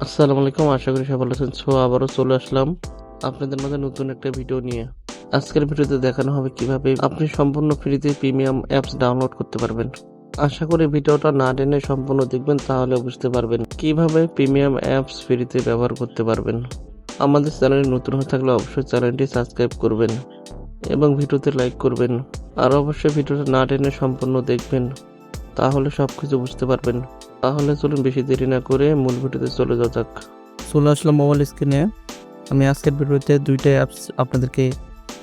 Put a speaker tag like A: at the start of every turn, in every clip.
A: আসসালামু আলাইকুম, আশা করি সবাই ভালো আছেন। আবারও চলে আসলাম আপনাদের মাঝে নতুন একটা ভিডিও নিয়ে। আজকের ভিডিওতে দেখানো হবে কিভাবে আপনি সম্পূর্ণ ফ্রিতে প্রিমিয়াম অ্যাপস ডাউনলোড করতে পারবেন। আশা করি ভিডিওটা না টেনে সম্পূর্ণ দেখবেন, তাহলে বুঝতে পারবেন কিভাবে প্রিমিয়াম অ্যাপস ফ্রিতে ব্যবহার করতে পারবেন। আমাদের চ্যানেলে নতুন হয়ে থাকলে অবশ্যই চ্যানেলটি সাবস্ক্রাইব করবেন এবং ভিডিওতে লাইক করবেন। আর অবশ্যই ভিডিওটা না টেনে সম্পূর্ণ দেখবেন, তাহলে সব কিছু বুঝতে পারবেন। তাহলে চলুন বেশি দেরি না করে মূল ভিডিওতে চলে যাওয়া যাক।
B: চলে আসলাম মোবাইল স্ক্রিনে। আমি আজকের ভিডিওতে দুইটা অ্যাপস আপনাদেরকে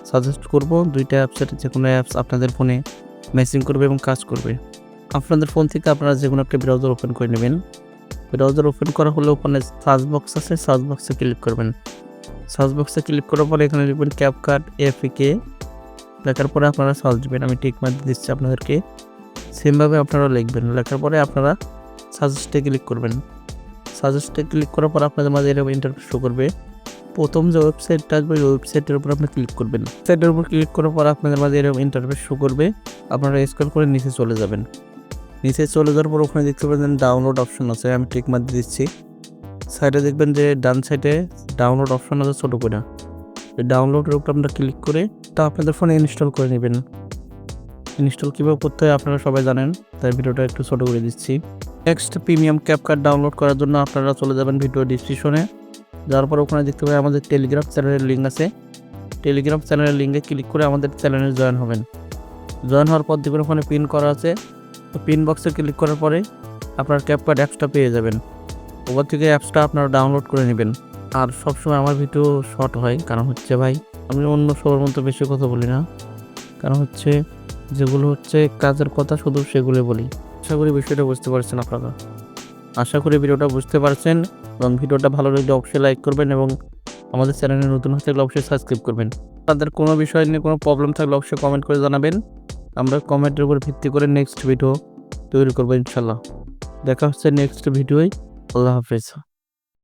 B: সাজেস্ট করব। দুইটা অ্যাপসের যে কোনো অ্যাপস আপনাদের ফোনে ম্যাচিং করবে এবং কাজ করবে। আপনাদের ফোন থেকে আপনারা যে কোনো একটা ব্রাউজার ওপেন করে নেবেন। ব্রাউজার ওপেন করা হলে ওখানে সার্চ বক্স আছে, সার্চ বক্সে ক্লিক করবেন। সার্চ বক্সে ক্লিক করার পরে এখানে লিখবেন ক্যাপকাট এফকে। লেখার পরে আপনারা সার্চ দেবেন। আমি টিক মার্ক দিচ্ছি আপনাদেরকে। সেমভাবে আপনারা লিখবেন। লেখার পরে আপনারা সাজেস্টে ক্লিক করবেন। সাজেস্টে ক্লিক করার পর আপনাদের মাঝে এরকম ইন্টারফেস শো করবে। প্রথম যে ওয়েবসাইটটা আসবে ওই ওয়েবসাইটের উপর আপনি ক্লিক করবেন। সাইটের উপর ক্লিক করার পর আপনাদের মাঝে এরকম ইন্টারফেস শো করবে। আপনারা স্ক্রল করে নিচে চলে যাবেন। নিচে চলে যাওয়ার পর ওখানে দেখতে পাবেন ডাউনলোড অপশন আছে। আমি টিক মার্ক দিয়ে দিচ্ছি। সাইডে দেখবেন যে ডান সাইডে ডাউনলোড অপশন আছে ছোটো করে। এই ডাউনলোডের উপর আপনারা ক্লিক করে তা আপনাদের ফোনে ইনস্টল করে নেবেন। ইনস্টল কীভাবে করতে হয় আপনারা সবাই জানেন, তাই ভিডিওটা একটু ছোটো করে দিচ্ছি। নেক্সট প্রিমিয়াম ক্যাপকাট ডাউনলোড করার জন্য আপনারা চলে যাবেন ভিডিও ডিসক্রিপশনে। যাওয়ার পর ওখানে দেখতে পাবেন আমাদের টেলিগ্রাম চ্যানেলের লিঙ্ক আছে। টেলিগ্রাম চ্যানেলের লিঙ্কে ক্লিক করে আমাদের চ্যানেলে জয়েন হবেন। জয়েন হওয়ার পর দেখবেন ওখানে পিন করা আছে। পিন বক্সে ক্লিক করার পরে আপনার ক্যাপকাট অ্যাপসটা পেয়ে যাবেন। ওখান থেকে অ্যাপসটা আপনারা ডাউনলোড করে নেবেন। আর সবসময় আমার ভিডিও শর্ট হয়, কারণ হচ্ছে ভাই আমি অন্য সবার মতো বেশি কথা বলি না। কারণ হচ্ছে যেগুলো হচ্ছে কাজের কথা শুধু সেগুলো বলি। আশা করি বিষয়টা বুঝতে পারছেন আপনারা। আশা করি ভিডিওটা বুঝতে পারছেন এবং ভিডিওটা ভালো লাগলে অবশ্যই লাইক করবেন এবং আমাদের চ্যানেলে নতুন হয়ে থাকলে অবশ্যই সাবস্ক্রাইব করবেন। আপনাদের কোনো বিষয় নিয়ে কোনো প্রবলেম থাকলে অবশ্যই কমেন্ট করে জানাবেন। আমরা কমেন্টের উপর ভিত্তি করে নেক্সট ভিডিও তৈরি করবো ইনশাল্লাহ। দেখা হচ্ছে নেক্সট ভিডিওয়। আল্লাহ হাফেজ।